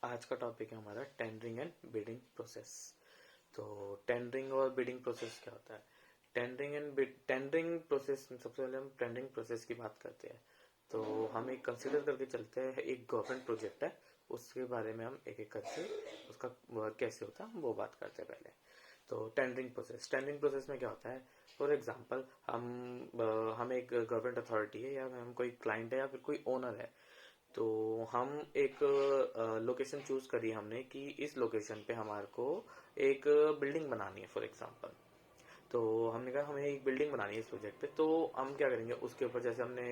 आज का टॉपिक है हमारा टेंडरिंग एंड बिडिंग प्रोसेस। तो टेंडरिंग और बिडिंग प्रोसेस क्या होता है? टेंडरिंग प्रोसेस में सबसे पहले हम टेंडरिंग प्रोसेस की बात करते हैं। तो हम एक कंसिडर करके चलते हैं, एक गवर्नमेंट प्रोजेक्ट है, उसके बारे में हम एक एक करके उसका वर्क कैसे होता है हम वो बात करते हैं पहले। तो टेंडरिंग प्रोसेस में क्या होता है? फॉर एग्जांपल हम एक गवर्नमेंट अथॉरिटी है या हम कोई क्लाइंट है या फिर कोई ओनर है। तो हम एक लोकेशन चूज करी हमने कि इस लोकेशन पे हमारे को एक बिल्डिंग बनानी है फॉर एग्जांपल। तो हमने कहा हमें एक बिल्डिंग बनानी है इस प्रोजेक्ट पे, तो हम क्या करेंगे उसके ऊपर, जैसे हमने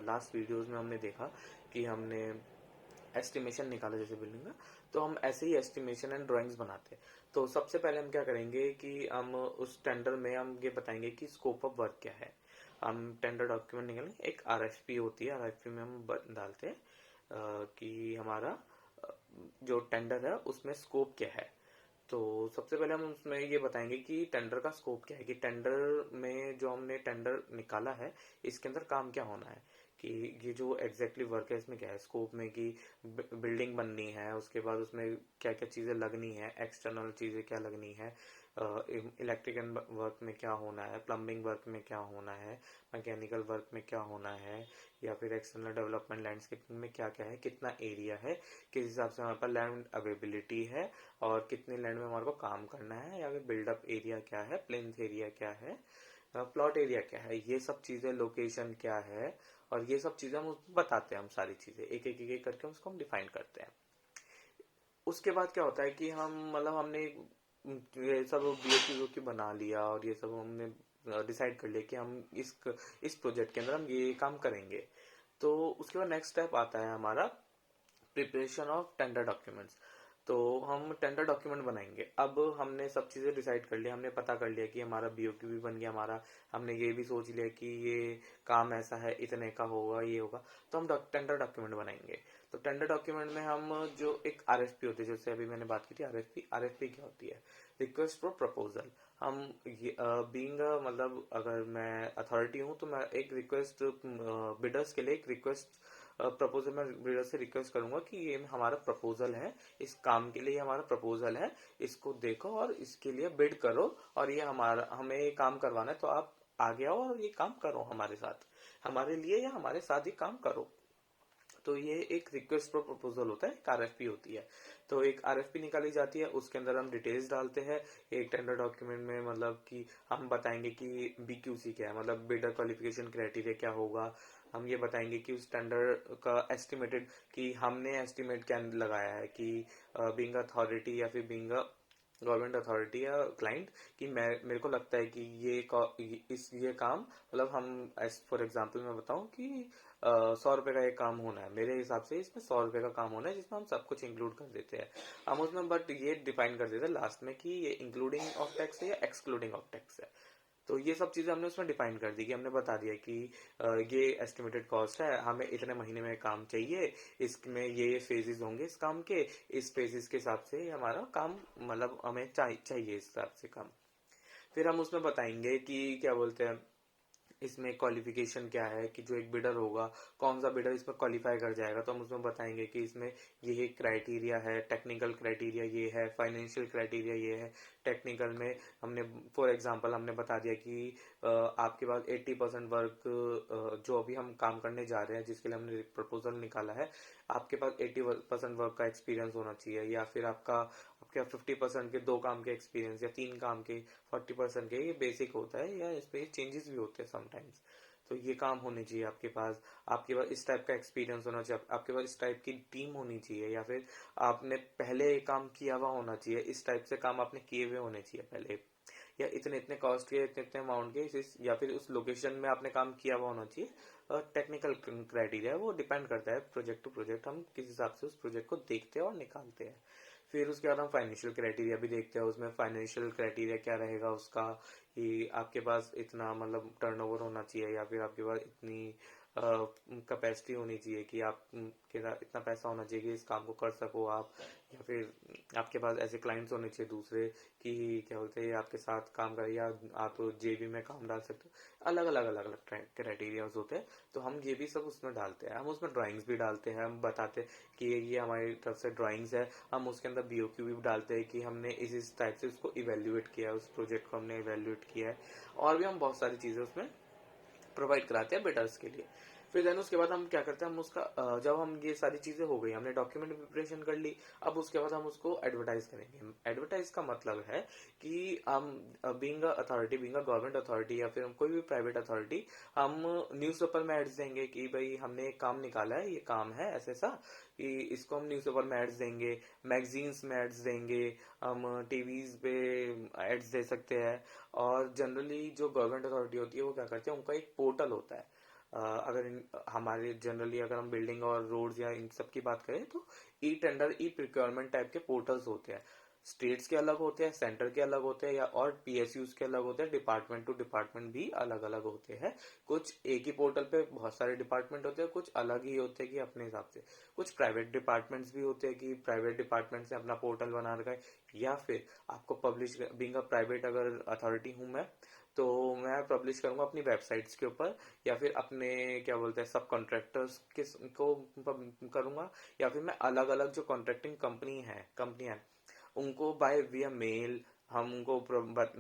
लास्ट वीडियोस में हमने देखा कि हमने एस्टिमेशन निकाला जैसे बिल्डिंग का, तो हम ऐसे ही एस्टिमेशन एंड ड्राइंग्स बनाते हैं। तो सबसे पहले हम क्या करेंगे कि हम उस टेंडर में हम ये बताएंगे कि स्कोप ऑफ वर्क क्या है। हम टेंडर डॉक्यूमेंट निकालेंगे, एक आरएफपी होती है, आरएफपी में हम डालते हैं कि हमारा जो टेंडर है उसमें स्कोप क्या है। तो सबसे पहले हम उसमें ये बताएंगे कि टेंडर का स्कोप क्या है, कि टेंडर में जो हमने टेंडर निकाला है इसके अंदर काम क्या होना है, कि ये जो एग्जैक्टली वर्क है इसमें क्या है स्कोप में, कि बिल्डिंग बननी है, उसके बाद उसमें क्या क्या चीजें लगनी है, एक्सटर्नल चीजें क्या लगनी है, इलेक्ट्रिकल वर्क में क्या होना है, प्लम्बिंग वर्क में क्या होना है, मैकेनिकल वर्क में क्या होना है, या फिर एक्सटर्नल डेवलपमेंट लैंडस्केपिंग में क्या क्या है, कितना एरिया है, किस हिसाब से हमारे पास लैंड अवेलेबिलिटी है, और कितने लैंड में हमारे को काम करना है, या फिर बिल्डअप एरिया क्या है, प्लेन्स एरिया क्या है, प्लॉट एरिया क्या है, ये सब चीजें, लोकेशन क्या है, और ये सब चीजें हम उसको बताते हैं। हम सारी चीजें एक एक एक करके उसको हम डिफाइन करते हैं। उसके बाद क्या होता है कि हम मतलब हमने ये सब बीओक्यू बना लिया और ये सब हमने डिसाइड कर लिया कि हम इस प्रोजेक्ट के अंदर हम ये काम करेंगे। तो उसके बाद नेक्स्ट स्टेप आता है हमारा प्रिपरेशन ऑफ टेंडर डॉक्यूमेंट्स। तो हम टेंडर डॉक्यूमेंट बनाएंगे। अब हमने सब चीजें डिसाइड कर लिया, हमने पता कर लिया कि हमारा बीओक्यू भी बन गया हमारा, हमने ये भी सोच लिया कि ये काम ऐसा है, इतने का होगा, ये होगा। तो हम टेंडर डॉक्यूमेंट बनाएंगे। तो टेंडर डॉक्यूमेंट में हम जो एक आरएफपी होती है, जैसे अभी मैंने बात की थी आरएफपी, आरएफपी क्या होती है? Request for proposal. हम बीइंग मतलब अगर मैं अथॉरिटी हूँ तो मैं एक रिक्वेस्ट बिडर्स के लिए एक रिक्वेस्ट प्रपोजल मैं बिल्डर से रिक्वेस्ट करूंगा कि ये हमारा प्रपोजल है, इस काम के लिए हमारा प्रपोजल है, इसको देखो और इसके लिए बिड करो, और ये हमारा हमें ये काम करवाना है, तो आप आगे आओ और ये काम करो हमारे साथ, हमारे लिए या हमारे साथ ही काम करो। तो ये एक रिक्वेस्ट फॉर प्रपोजल होता है, एक आरएफपी होती है। तो एक आरएफपी निकाली जाती है, उसके अंदर हम डिटेल्स डालते हैं एक टेंडर डॉक्यूमेंट में, मतलब कि हम बताएंगे कि बीक्यूसी क्या है, मतलब बिडर क्वालिफिकेशन क्राइटेरिया क्या होगा। हम ये बताएंगे कि उस टेंडर का एस्टिमेटेड, कि हमने एस्टिमेट क्या लगाया है, कि बीइंग अथॉरिटी या फिर बीइंग गवर्नमेंट अथॉरिटी या क्लाइंट, कि मैं मेरे को लगता है कि ये काम, मतलब हम एज फॉर एग्जांपल मैं बताऊं कि 100 रुपए का एक काम होना है, मेरे हिसाब से इसमें 100 रुपए का काम होना है, जिसमें हम सब कुछ इंक्लूड कर देते हैं। हम उसमें बट ये डिफाइन कर देते हैं लास्ट में कि ये इंक्लूडिंग ऑफ टैक्स है या एक्सक्लूडिंग ऑफ टैक्स है। तो ये सब चीजें हमने उसमें डिफाइन कर दी, कि हमने बता दिया कि ये एस्टिमेटेड कॉस्ट है, हमें इतने महीने में काम चाहिए, इसमें ये फेजेस होंगे इस काम के, इस फेजेस के हिसाब से हमारा काम, मतलब हमें चाहिए इस हिसाब से काम। फिर हम उसमें बताएंगे कि क्या बोलते हैं, इसमें क्वालिफिकेशन क्या है, कि जो एक बिडर होगा, कौन सा बिडर इसमें क्वालिफाई कर जाएगा। तो हम उसमें बताएंगे कि इसमें ये क्राइटेरिया है, टेक्निकल क्राइटेरिया ये है, फाइनेंशियल क्राइटेरिया ये है। टेक्निकल में हमने फॉर एग्जांपल हमने बता दिया कि आपके पास 80% वर्क, जो अभी हम काम करने जा रहे हैं जिसके लिए हमने प्रपोजल निकाला है, आपके पास 80% वर्क का एक्सपीरियंस होना चाहिए, या फिर आपके 50% के 2 काम के एक्सपीरियंस, या 3 काम के, 40% के, ये बेसिक होता है, या इस पे चेंजेस भी होते हैं समटाइम्स। तो ये काम होने चाहिए आपके पास इस टाइप का एक्सपीरियंस होना चाहिए, आपके पास इस टाइप की टीम होनी चाहिए, या फिर आपने पहले काम किया हुआ होना चाहिए, इस टाइप से काम आपने किए हुए होने चाहिए पहले, या इतने इतने कॉस्ट के, इतने इतने अमाउंट के, या फिर उस लोकेशन में आपने काम किया हुआ होना चाहिए। और टेक्निकल क्राइटेरिया वो डिपेंड करता है प्रोजेक्ट टू प्रोजेक्ट, हम किस हिसाब से उस प्रोजेक्ट को देखते हैं और निकालते हैं। फिर उसके बाद हम फाइनेंशियल क्राइटेरिया भी देखते हैं, उसमें फाइनेंशियल क्राइटेरिया क्या रहेगा उसका, कि आपके पास इतना मतलब टर्नओवर होना चाहिए, या फिर आपके पास इतनी कैपेसिटी होनी चाहिए कि आप के इतना पैसा होना चाहिए कि इस काम को कर सको आप, या फिर आपके पास ऐसे क्लाइंट्स होने चाहिए दूसरे कि क्या बोलते हैं आपके साथ काम करें, या आप जेबी में काम डाल सकते हो। अलग अलग अलग अलग क्राइटेरियाज होते हैं, तो हम ये भी सब उसमें डालते हैं। हम उसमें ड्राइंग्स भी डालते हैं, हम बताते हैं कि ये हमारी तरफ से ड्राइंग्स है। हम उसके अंदर बीओक्यू भी डालते हैं कि हमने इस टाइप से उसको इवेल्युएट किया है, उस प्रोजेक्ट को हमने इवेल्युएट किया है। और भी हम बहुत सारी चीजें उसमें प्रोवाइड कराते हैं बिल्डर्स के लिए। फिर देन उसके बाद हम क्या करते हैं, हम उसका जब हम ये सारी चीजें हो गई, हमने डॉक्यूमेंट प्रिपरेशन कर ली, अब उसके बाद हम उसको एडवर्टाइज करेंगे। एडवर्टाइज का मतलब है कि हम being authority, being a government authority या फिर हम कोई भी प्राइवेट अथॉरिटी, हम न्यूज़पेपर में एड्स देंगे कि भाई हमने एक काम निकाला है, ये काम है ऐसे सा, कि इसको हम न्यूज़पेपर में एड्स देंगे, मैगजीन्स में एड्स देंगे, हम टीवीज पे एड्स दे सकते हैं। और जनरली जो गवर्नमेंट अथॉरिटी होती है वो क्या करते हैं, उनका एक पोर्टल होता है। हमारे जनरली अगर हम बिल्डिंग और रोड्स या इन सब की बात करें तो ई टेंडर, ई प्रिक्योरमेंट टाइप के पोर्टल्स होते हैं। स्टेट्स के अलग होते हैं, सेंटर के अलग होते हैं, या और पीएसयूज के अलग होते हैं, डिपार्टमेंट टू डिपार्टमेंट भी अलग अलग होते हैं। कुछ एक ही पोर्टल पे बहुत सारे डिपार्टमेंट होते हैं, कुछ अलग ही होते हैं कि अपने हिसाब से। कुछ प्राइवेट डिपार्टमेंट्स भी होते हैं कि प्राइवेट डिपार्टमेंट से अपना पोर्टल बना रखा है, या फिर आपको पब्लिश, बीइंग अ प्राइवेट अगर अथॉरिटी हूं मैं, तो मैं पब्लिश करूंगा अपनी वेबसाइट्स के ऊपर, या फिर अपने क्या बोलते हैं सब कॉन्ट्रैक्टर्स को करूंगा, या फिर मैं अलग अलग जो कॉन्ट्रैक्टिंग कंपनियां हैं उनको बाय विया मेल हम उनको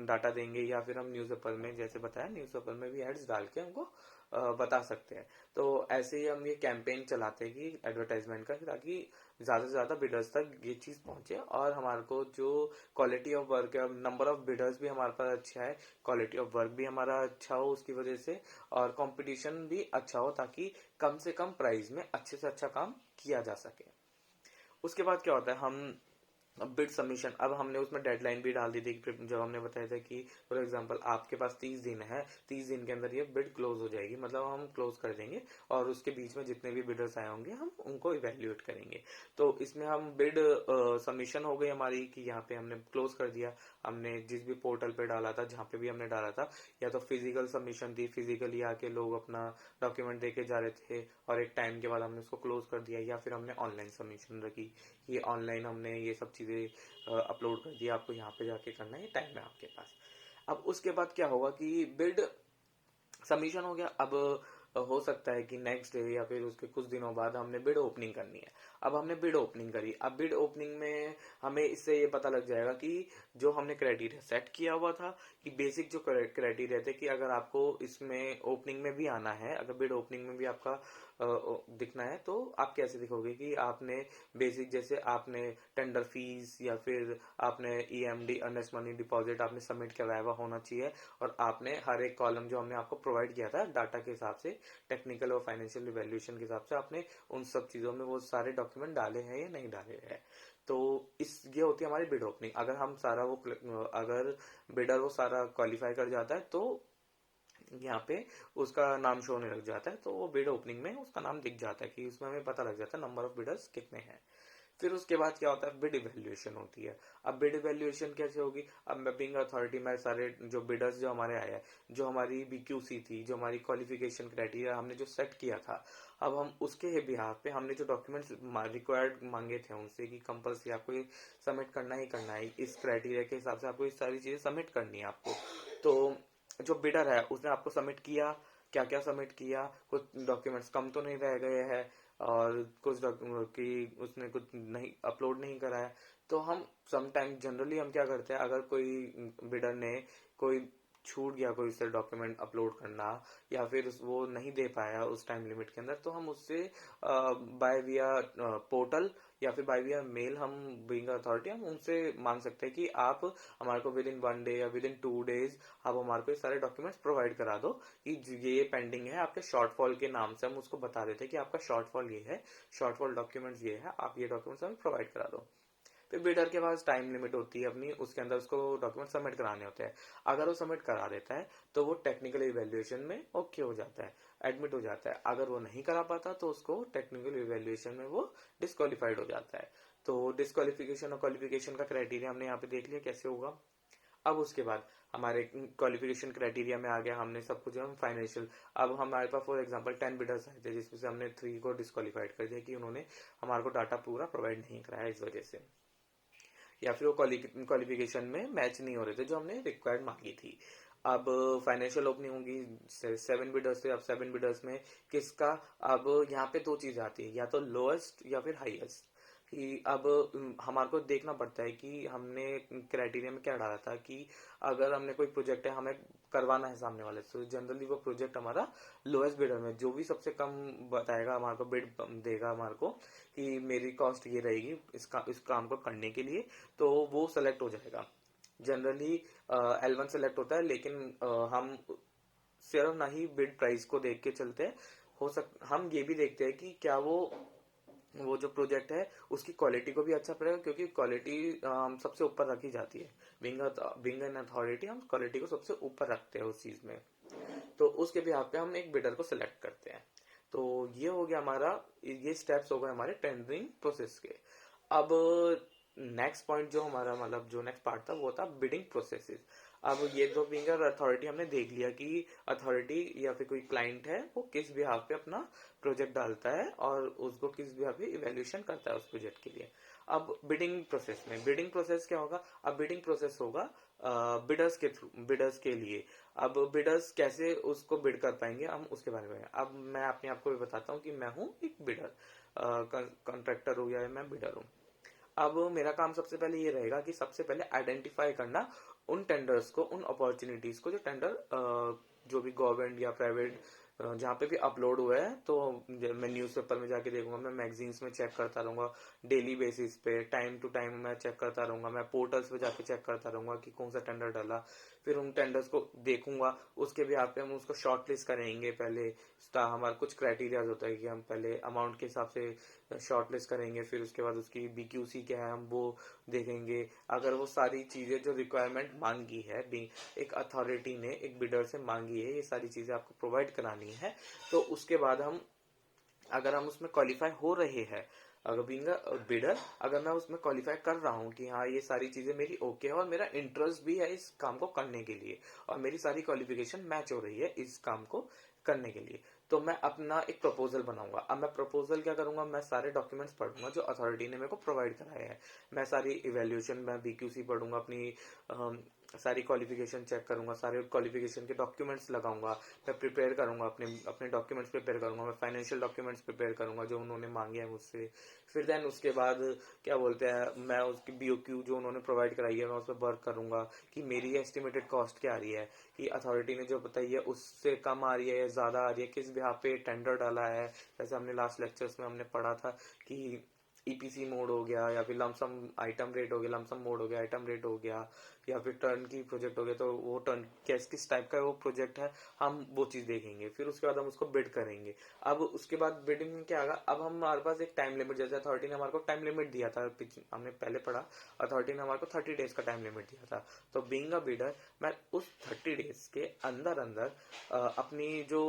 डाटा देंगे, या फिर हम न्यूज़पेपर में, जैसे बताया न्यूज़पेपर में भी एड्स डाल के उनको बता सकते हैं। तो ऐसे ही हम ये कैंपेन चलाते हैं कि एडवर्टाइजमेंट का, ताकि ज्यादा से ज्यादा बिडर्स तक ये चीज पहुंचे, और हमारे को जो क्वालिटी ऑफ वर्क है, नंबर ऑफ बिडर्स भी हमारे पास अच्छा है, क्वालिटी ऑफ वर्क भी हमारा अच्छा हो उसकी वजह से, और कंपटीशन भी अच्छा हो, ताकि कम से कम प्राइस में अच्छे से अच्छा काम किया जा सके। उसके बाद क्या होता है, हम बिड सबमिशन, अब हमने उसमें डेडलाइन भी डाल दी थी जब हमने बताया था कि फॉर एग्जांपल आपके पास 30 दिन है, 30 दिन के अंदर ये बिड क्लोज हो जाएगी, मतलब हम क्लोज कर देंगे, और उसके बीच में जितने भी बिडर्स आए होंगे हम उनको इवेल्युएट करेंगे। तो इसमें हम बिड सबमिशन हो गई हमारी कि यहाँ पे हमने क्लोज कर दिया, हमने जिस भी पोर्टल पे डाला था, जहाँ पे भी हमने डाला था, या तो फिजिकल सबमिशन थी, फिजिकली आके लोग अपना डॉक्यूमेंट देके जा रहे थे, और एक टाइम के बाद हमने उसको क्लोज कर दिया, या फिर हमने ऑनलाइन सबमिशन रखी, ये ऑनलाइन हमने ये सब चीजें अपलोड कर दिया, आपको यहाँ पे जाके करना है, टाइम है आपके पास। अब उसके बाद क्या होगा कि बिड सबमिशन हो गया, अब हो सकता है कि नेक्स्ट डे या फिर उसके कुछ दिनों बाद हमने बिड ओपनिंग करनी है। अब हमने बिड ओपनिंग करी, अब बिड ओपनिंग में हमें इससे ये पता लग जाएगा कि जो हमने क्राइटेरिया सेट किया हुआ था, कि बेसिक जो क्राइटेरिया थे कि अगर आपको इसमें ओपनिंग में भी आना है, अगर बिड ओपनिंग में भी आपका दिखना है, तो आप कैसे दिखोगे कि आपने बेसिक, जैसे आपने टेंडर फीस या फिर आपने ईएमडी अर्नेस्ट मनी डिपॉजिट आपने सबमिट करवाया हुआ होना चाहिए, और आपने हर एक कॉलम जो हमने आपको प्रोवाइड किया था डाटा के हिसाब से, टेक्निकल और फाइनेंशियल इवैल्यूएशन के हिसाब से, आपने उन सब चीजों में वो सारे डॉक्यूमेंट डाले हैं या नहीं डाले हैं। तो इस ये होती है हमारी बिड ओपनिंग। अगर हम सारा वो, अगर बिडर वो सारा क्वालिफाई कर जाता है, तो यहाँ पे उसका नाम शो होने लग जाता है, तो वो बिड ओपनिंग में उसका नाम दिख जाता है, कि उसमें हमें पता लग जाता है नंबर ऑफ बिडर्स कितने हैं। फिर उसके बाद क्या होता है, बिड इवैल्यूएशन होती है। अब बिड इवैल्यूएशन कैसे होगी, अब मैं बीइंग अथॉरिटी, मैं सारे जो बिडर्स जो हमारे आए हैं, जो हमारी बीक्यूसी थी, जो हमारी क्वालिफिकेशन क्राइटेरिया हमने जो सेट किया था, अब हम उसके बिहाफ पे हमने जो डॉक्यूमेंट्स रिक्वायर्ड मांगे थे उनसे कि कंपल्सरी आपको ये सबमिट करना ही करना है, इस क्राइटेरिया के हिसाब से आपको ये सारी चीजें सबमिट करनी है आपको। तो जो बिडर है उसने आपको सबमिट किया, क्या क्या सबमिट किया, कुछ डॉक्यूमेंट्स कम तो नहीं रह गए हैं, और कुछ डॉक्यूमेंट की उसने कुछ नहीं अपलोड नहीं करा है। तो हम समटाइम जनरली हम क्या करते हैं, अगर कोई बिडर ने कोई छूट गया कोई उससे डॉक्यूमेंट अपलोड करना, या फिर वो नहीं दे पाया उस टाइम लिमिट के अंदर, तो हम उससे बाय विया पोर्टल या फिर बाय विया मेल, हम बीइंग अथॉरिटी हम उनसे मांग सकते हैं कि आप हमारे को विद इन 1 डे या विद इन 2 डेज आप हमारे को ये सारे डॉक्यूमेंट्स प्रोवाइड करा दो, कि ये पेंडिंग है आपके शॉर्टफॉल के नाम से। हम उसको बता देते हैं कि आपका शॉर्टफॉल ये है, शॉर्टफॉल डॉक्यूमेंट्स ये है, आप ये डॉक्यूमेंट्स हमें प्रोवाइड करा दो। फिर बिल्डर के पास टाइम लिमिट होती है अपनी, उसके अंदर उसको डॉक्यूमेंट सबमिट कराने होते हैं। अगर वो सबमिट करा देता है तो वो टेक्निकल इवेल्युएशन में ओके हो जाता है, एडमिट हो जाता है। अगर वो नहीं करा पाता तो उसको टेक्निकल इवेल्युएशन में वो डिस्क्वालीफाइड हो जाता है। तो डिस्क्वालिफिकेशन और क्वालिफिकेशन का क्राइटेरिया हमने यहाँ पे देख लिया कैसे होगा। अब उसके बाद हमारे क्वालिफिकेशन क्राइटेरिया में आ गया, हमने सब कुछ हम फाइनेंशियल, अब हमारे पास फॉर एग्जांपल 10 बिडर्स आए थे जिसमें से हमने 3 को डिस्क्वालीफाइड कर दिया कि उन्होंने हमारे को डाटा पूरा प्रोवाइड नहीं कराया इस वजह से, या फिर वो क्वालिफिकेशन में मैच नहीं हो रहे थे जो हमने रिक्वायर्ड मांगी थी। अब फाइनेंशियल ओपनिंग होगी 7 बिडर्स थे, अब 7 बिडर्स में किसका, अब यहाँ पे दो चीज आती है, या तो लोएस्ट या फिर हाईएस्ट, कि अब हमारे को देखना पड़ता है कि हमने क्राइटेरिया में क्या डाला था कि अगर हमने कोई प्रोजेक्ट है हमें करवाना है सामने वाले से, तो जनरली वो प्रोजेक्ट हमारा लोएस्ट बिडर में जो भी सबसे कम बताएगा हमारे को, बिड देगा हमारे को कि मेरी कॉस्ट ये रहेगी इस काम को करने के लिए, तो वो सेलेक्ट हो जाएगा। जनरली L1 सेलेक्ट होता है, लेकिन हम सिर्फ ना ही बिड प्राइस को देख के चलते हैं, हम ये भी देखते हैं कि क्या वो जो प्रोजेक्ट है उसकी क्वालिटी को भी अच्छा पड़ेगा, क्योंकि क्वालिटी हम सबसे ऊपर रखी जाती है, बीइंग एन अथॉरिटी हम क्वालिटी को सबसे ऊपर रखते हैं उस चीज में, तो उसके बिहाफ पे हम एक बिडर को सिलेक्ट करते हैं। तो ये हो गया हमारा, ये स्टेप्स हो गए हमारे टेंडरिंग प्रोसेस के। अब नेक्स्ट पॉइंट जो हमारा मतलब जो नेक्स्ट पार्ट था वो था बिडिंग प्रोसेसेस। अब ये तो बीइंग अथॉरिटी हमने देख लिया कि अथॉरिटी या फिर कोई क्लाइंट है वो किस बिहाफ पे अपना प्रोजेक्ट डालता है और उसको किस बिहाफ पे इवेल्युएशन करता है उस प्रोजेक्ट के लिए। अब बिडिंग प्रोसेस में, बिडिंग प्रोसेस क्या होगा, अब बिडिंग प्रोसेस होगा बिडर्स के थ्रू, बिडर्स के लिए। अब बिडर्स कैसे उसको बिड कर पाएंगे हम उसके बारे में, अब मैं अपने आप को भी बताता हूँ कि मैं हूँ एक बिडर, कॉन्ट्रैक्टर हो या मैं बिडर हूँ। अब मेरा काम सबसे पहले ये रहेगा कि सबसे पहले आइडेंटिफाई करना उन टेंडर्स को, उन अपॉर्चुनिटीज को जो टेंडर जो भी गवर्नमेंट या प्राइवेट जहाँ पे भी अपलोड हुआ है, तो मैं न्यूज़पेपर में जाके देखूंगा, मैं मैगजीन्स में चेक करता रहूंगा डेली बेसिस पे, टाइम टू टाइम मैं चेक करता रहूंगा, मैं पोर्टल्स पे जाके चेक करता रहूंगा कि कौन सा टेंडर डाला, फिर उन टेंडर्स को देखूंगा, उसके भी आप पे हम उसको शॉर्ट लिस्ट करेंगे। पहले हमारा कुछ क्राइटेरिया होता है कि हम पहले अमाउंट के हिसाब से शॉर्ट लिस्ट करेंगे, फिर उसके बाद उसकी BQC क्या है हम वो देखेंगे। अगर वो सारी चीजें जो रिक्वायरमेंट मांगी है, एक अथॉरिटी ने एक बिडर से मांगी है, ये सारी चीजें आपको प्रोवाइड करानी है, तो उसके बाद अगर हम उसमें क्वालिफाई हो रहे हैं, अगर बीइंग अ बिडर अगर मैं उसमें क्वालिफाई कर रहा हूँ कि हाँ ये सारी चीजें मेरी ओके है और मेरा इंटरेस्ट भी है इस काम को करने के लिए, और मेरी सारी क्वालिफिकेशन मैच हो रही है इस काम को करने के लिए, तो मैं अपना एक प्रपोजल बनाऊंगा। अब मैं प्रपोजल क्या करूंगा, मैं सारे डॉक्यूमेंट्स पढ़ूंगा जो अथॉरिटी ने मेरे को प्रोवाइड कराए हैं, मैं सारी इवेल्युएशन, मैं BQC पढ़ूंगा, अपनी सारी क्वालिफिकेशन चेक करूंगा, सारे क्वालिफिकेशन के डॉक्यूमेंट्स लगाऊंगा, मैं प्रिपेयर करूंगा, अपने अपने डॉक्यूमेंट्स प्रिपेयर करूंगा, मैं फाइनेंशियल डॉक्यूमेंट्स प्रिपेयर करूंगा जो उन्होंने मांगे हैं मुझसे। फिर देन उसके बाद क्या बोलते हैं, मैं उसकी BOQ जो उन्होंने प्रोवाइड कराई है मैं उस पर वर्क करूंगा कि मेरी एस्टिमेटेड कॉस्ट क्या आ रही है, कि अथॉरिटी ने जो बताई है उससे कम आ रही है या ज्यादा आ रही है, किस बिहाफ पे टेंडर डाला है। जैसे हमने लास्ट लेक्चर्स में हमने पढ़ा था कि EPC मोड हो गया, या फिर लमसम आइटम रेट हो गया, लमसम मोड हो गया, आइटम रेट हो गया, या फिर टर्न की प्रोजेक्ट हो गया, तो वो टर्न किस टाइप का वो प्रोजेक्ट है हम वो चीज देखेंगे, फिर उसके बाद हम उसको बिड करेंगे। अब उसके बाद बिडिंग में क्या आगा, अब हमारे पास एक टाइम लिमिट, जैसे अथॉरिटी ने हमारे को टाइम लिमिट दिया था, हमने पहले पढ़ा अथॉरिटी ने हमारे को 30 डेज का टाइम लिमिट दिया था, तो बीइंग अ बिडर मैं उस 30 डेज के अंदर अंदर अपनी जो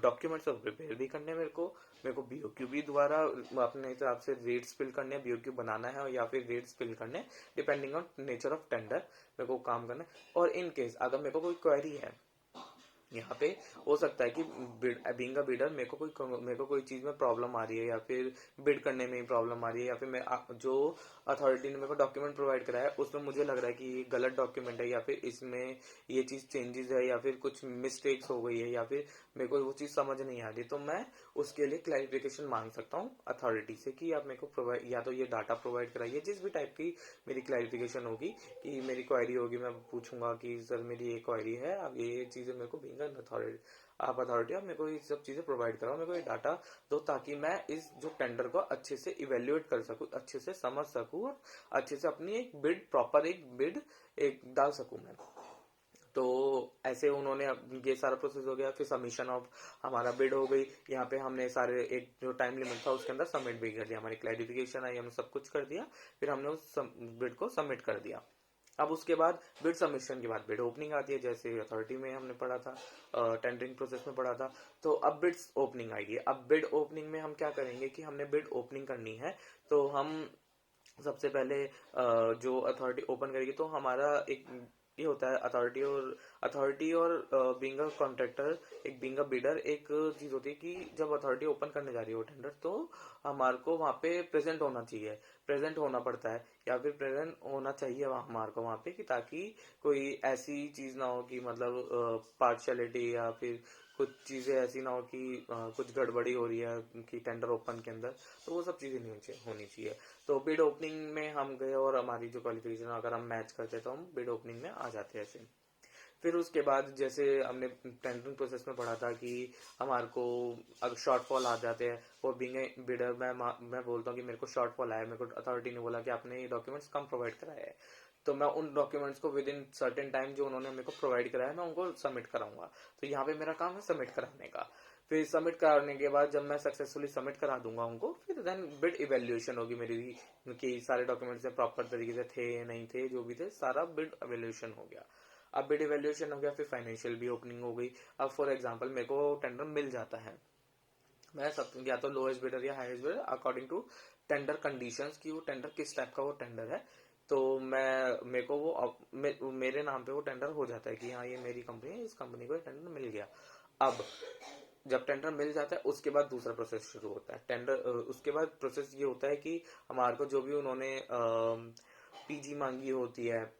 डॉक्यूमेंट्स प्रिपेयर भी करने मेरे को BOQ भी द्वारा अपने हिसाब से रेट्स फिल करने, BOQ बनाना है या फिर रेट्स फिल करने, depending on nature of tender मेरे को काम करना है। और इन केस अगर मेरे को कोई क्वेरी है, यहाँ पे हो सकता है कि बीइंग अ बिडर मेरे को कोई चीज में प्रॉब्लम आ रही है, या फिर बिड करने में ही प्रॉब्लम आ रही है, या फिर मैं जो अथॉरिटी ने मेरे को डॉक्यूमेंट प्रोवाइड कराया है उसमें मुझे लग रहा है कि ये गलत डॉक्यूमेंट है, या फिर इसमें ये चीज चेंजेस है, या फिर कुछ मिस्टेक्स हो गई है, या फिर मेरे को वो चीज समझ नहीं आ रही, तो मैं उसके लिए क्लैरिफिकेशन मांग सकता हूँ अथॉरिटी से कि आप मेरे को प्रोवाइड, या तो ये डाटा प्रोवाइड कराइए, जिस भी टाइप की मेरी क्लैरिफिकेशन होगी, कि मेरी क्वेरी होगी, मैं पूछूंगा कि सर मेरी ये क्वेरी है, अब ये चीजें मेरे को बीइंग एन अथॉरिटी, आप अथॉरिटी आप मेरे को ये सब चीजें प्रोवाइड कराओ, मेरे को ये डाटा दो, ताकि मैं इस जो टेंडर को अच्छे से इवेल्युएट कर सकूं, अच्छे से समझ सकूं, और अच्छे से अपनी एक बिड, प्रॉपर एक बिड एक डाल सकूं मैं। तो ऐसे उन्होंने ये सारा प्रोसेस हो गया, फिर सबमिशन ऑफ हमारा बिड हो गई, यहाँ पे हमने सारे एक जो टाइम लिमिट था उसके अंदर सबमिट भी कर दिया, हमारी क्लैरिफिकेशन आई, हमने सब कुछ कर दिया, फिर हमने उस बिड को सबमिट कर दिया। अब उसके बाद बिड सबमिशन के बाद बिड ओपनिंग आती है, जैसे अथॉरिटी में हमने पढ़ा था, टेंडरिंग प्रोसेस में पढ़ा था। तो अब बिड्स ओपनिंग आएगी। अब बिड ओपनिंग में हम क्या करेंगे कि हमने बिड ओपनिंग करनी है, तो हम सबसे पहले जो अथॉरिटी ओपन करेगी, तो हमारा एक ये होता है अथॉरिटी और बीइंग अ कॉन्ट्रैक्टर, एक बीइंग अ बिडर, एक चीज होती है कि जब अथॉरिटी ओपन करने जा रही है टेंडर, तो हमारे को वहाँ पे प्रेजेंट होना चाहिए, प्रेजेंट होना पड़ता है, या फिर प्रेजेंट होना चाहिए हमारे को वहाँ पे, कि ताकि कोई ऐसी चीज ना हो कि मतलब पार्शियलिटी या फिर कुछ चीजें ऐसी ना हो कि कुछ गड़बड़ी हो रही है कि टेंडर ओपन के अंदर, तो वो सब चीजें नहीं होनी चाहिए। तो बिड ओपनिंग में हम गए और हमारी जो क्वालिफिकेशन अगर हम मैच करते तो हम बिड ओपनिंग में आ जाते हैं ऐसे। फिर उसके बाद जैसे हमने टेंडरिंग प्रोसेस में पढ़ा था कि हमारे को अगर शॉर्टफॉल आ जाते हैं, वो बीइंग ए बिडर मैं बोलता हूँ कि मेरे को शॉर्टफॉल आया, मेरे को अथॉरिटी ने बोला कि आपने ये डॉक्यूमेंट्स कम प्रोवाइड कराया है, तो मैं उन डॉक्यूमेंट्स को विद इन सर्टेन टाइम जो उन्होंने मेरे को प्रोवाइड कराया मैं उनको सबमिट कराऊंगा। तो यहाँ पे मेरा काम है सबमिट कराने का। फिर सबमिट कराने के बाद जब मैं सक्सेसफुली सबमिट करा दूंगा उनको, फिर देन बिड इवेल्युएशन होगी मेरी, कि सारे डॉक्यूमेंट्स प्रॉपर तरीके से थे नहीं थे, जो भी थे सारा बिड इवेल्युएशन हो गया। अब बिड इवेल्युएशन हो गया, फिर फाइनेंशियल भी ओपनिंग हो गई। अब फॉर एग्जांपल मेरे को टेंडर मिल जाता है, मैं सब या तो लोएस्ट बिडर या highest bidder according to tender conditions, की वो टेंडर किस टाइप का वो टेंडर है, तो मेरे को वो मेरे नाम पे वो टेंडर हो जाता है कि हाँ ये मेरी कंपनी है, इस कंपनी को टेंडर मिल गया। अब जब टेंडर मिल जाता है उसके बाद दूसरा प्रोसेस शुरू होता है। उसके बाद प्रोसेस ये होता है कि हमारे को जो भी उन्होंने पीजी मांगी होती है,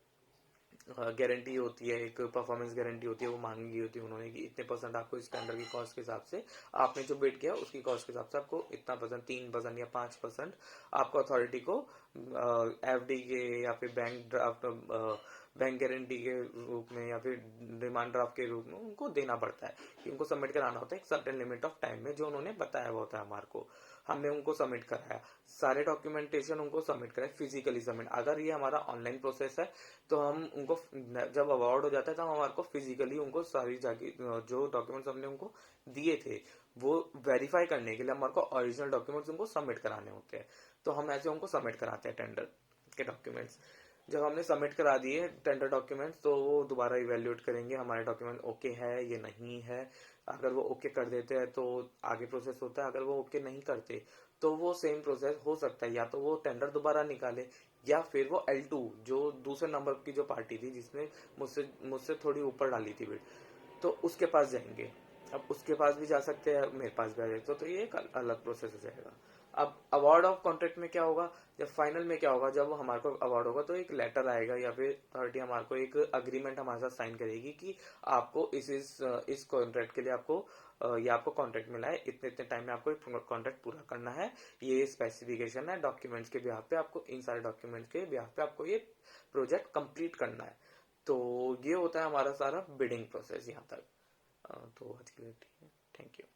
गारंटी होती है, एक परफॉर्मेंस गारंटी होती है, वो मांगी होती है उन्होंने कि इतने परसेंट आपको इस टेंडर की कॉस्ट के हिसाब से, आपने जो बिड किया उसकी कॉस्ट के हिसाब से आपको इतना परसेंट, 3% या 5% आपको अथॉरिटी को एफडी के या फिर बैंक गारंटी के रूप में या फिर डिमांड ड्राफ्ट के रूप में उनको देना पड़ता है, कि उनको सबमिट कराना होता है एक सर्टेन लिमिट ऑफ टाइम में, जो उन्होंने बताया हुआ होता है हमारे को। हमने उनको सबमिट कराया, सारे डॉक्यूमेंटेशन उनको सबमिट कराए, फिजिकली सबमिट। अगर ये हमारा ऑनलाइन प्रोसेस है तो हम उनको जब अवार्ड हो जाता है तो हम हमारे को फिजिकली उनको सारी जगह जो डॉक्यूमेंट्स हमने उनको दिए थे वो वेरीफाई करने के लिए हमारे को ओरिजिनल डॉक्यूमेंट्स उनको सबमिट कराने होते हैं। तो हम ऐसे उनको सबमिट कराते हैं टेंडर के डॉक्यूमेंट्स। जब हमने सबमिट करा दिए टेंडर डॉक्यूमेंट्स, तो वो दोबारा इवेल्युएट करेंगे हमारे डॉक्यूमेंट ओके है ये नहीं है। अगर वो ओके कर देते हैं तो आगे प्रोसेस होता है, अगर वो ओके नहीं करते तो वो सेम प्रोसेस हो सकता है, या तो वो टेंडर दोबारा निकाले, या फिर वो L2 जो दूसरे नंबर की जो पार्टी थी जिसने मुझसे मुझसे थोड़ी ऊपर डाली थी बिड, तो उसके पास जाएंगे। अब उसके पास भी जा सकते हैं, मेरे पास भी आ जाएगा, तो ये एक अलग प्रोसेस हो जाएगा। अब अवार्ड ऑफ कॉन्ट्रैक्ट में क्या होगा, जब फाइनल में क्या होगा, जब हमारे को अवार्ड होगा तो एक लेटर आएगा या फिर अथॉरिटी हमारे को एक अग्रीमेंट हमारे साथ साइन करेगी कि आपको इस कॉन्ट्रैक्ट के लिए आपको ये आपको कॉन्ट्रैक्ट मिला है, इतने इतने टाइम में आपको कॉन्ट्रैक्ट पूरा करना है, ये स्पेसिफिकेशन है डॉक्यूमेंट्स के बिहाफ पे, आपको इन सारे डॉक्यूमेंट्स के बिहाफ पे आपको ये प्रोजेक्ट कंप्लीट करना है। तो ये होता है हमारा सारा बिडिंग प्रोसेस यहाँ तक। तो आज के लिए ठीक है, थैंक यू।